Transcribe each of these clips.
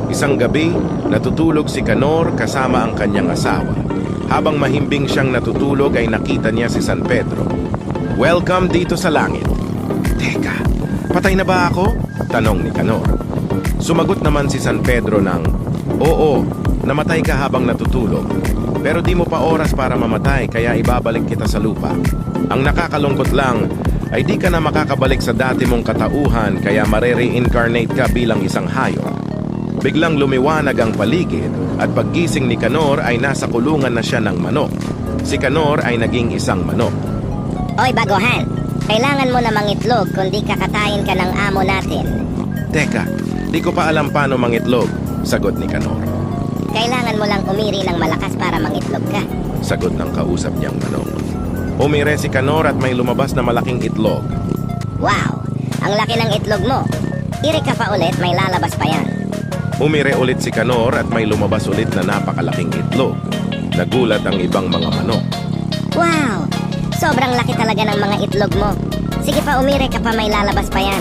Isang gabi, natutulog si Canor kasama ang kanyang asawa. Habang mahimbing siyang natutulog ay nakita niya si San Pedro. "Welcome dito sa langit." "Teka, patay na ba ako?" tanong ni Canor. Sumagot naman si San Pedro ng, "Oo, namatay ka habang natutulog. Pero di mo pa oras para mamatay kaya ibabalik kita sa lupa. Ang nakakalungkot lang ay di ka na makakabalik sa dati mong katauhan kaya mare-reincarnate ka bilang isang hayop." Biglang lumiwanag ang paligid at paggising ni Canor ay nasa kulungan na siya ng manok. Si Canor ay naging isang manok. Oy baguhan, kailangan mo na mangitlog kundi kakatayin ka ng amo natin. "Teka, di ko pa alam paano mangitlog," sagot ni Canor. Kailangan mo lang umiri ng malakas para mangitlog ka. Sagot ng kausap niyang manok. Umire si Canor at may lumabas na malaking itlog. Wow, ang laki ng itlog mo. Iri ka pa ulit, may lalabas pa yan. Umire ulit si Canor at may lumabas ulit na napakalaking itlog. Nagulat ang ibang mga manok. Wow, sobrang laki talaga ng mga itlog mo. Sige pa, umiri ka pa, may lalabas pa yan.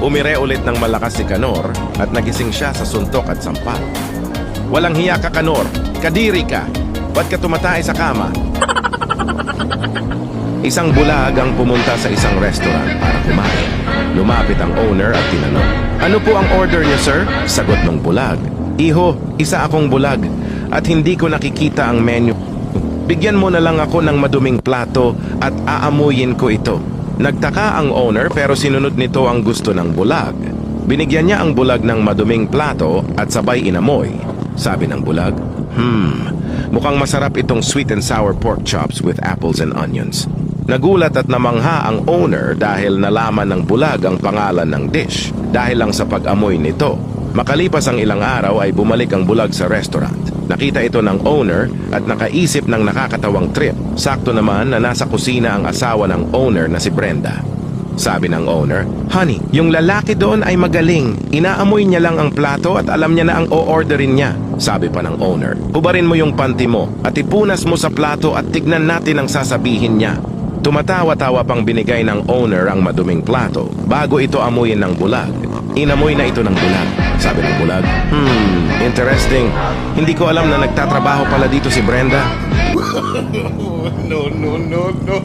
Umire ulit ng malakas si Canor at nagising siya sa suntok at sampal. "Walang hiya ka, Canor! Kadiri ka! Ba't ka tumatay sa kama?" Isang bulag ang pumunta sa isang restaurant para kumain. Lumapit ang owner at tinanong, "Ano po ang order niyo, sir?" Sagot ng bulag, "Iho, isa akong bulag at hindi ko nakikita ang menu. Bigyan mo na lang ako ng maduming plato at aamuyin ko ito." Nagtaka ang owner pero sinunod nito ang gusto ng bulag. Binigyan niya ang bulag ng maduming plato at sabay inamoy. Sabi ng bulag, mukhang masarap itong sweet and sour pork chops with apples and onions." Nagulat at namangha ang owner dahil nalaman ng bulag ang pangalan ng dish dahil lang sa pag-amoy nito. Makalipas ang ilang araw ay bumalik ang bulag sa restaurant. Nakita ito ng owner at nakaisip ng nakakatawang trip. Sakto naman na nasa kusina ang asawa ng owner na si Brenda. Sabi ng owner, "Honey, yung lalaki doon ay magaling. Inaamoy niya lang ang plato at alam niya na ang o-orderin niya." Sabi pa ng owner, "Hubarin mo yung panty mo at ipunas mo sa plato at tignan natin ang sasabihin niya." Tumatawa-tawa pang binigay ng owner ang maduming plato bago ito amuyin ng bulag. Inamoy na ito ng bulag. Sabi ng bulag, interesting. Hindi ko alam na nagtatrabaho pala dito si Brenda." No, no, no, no.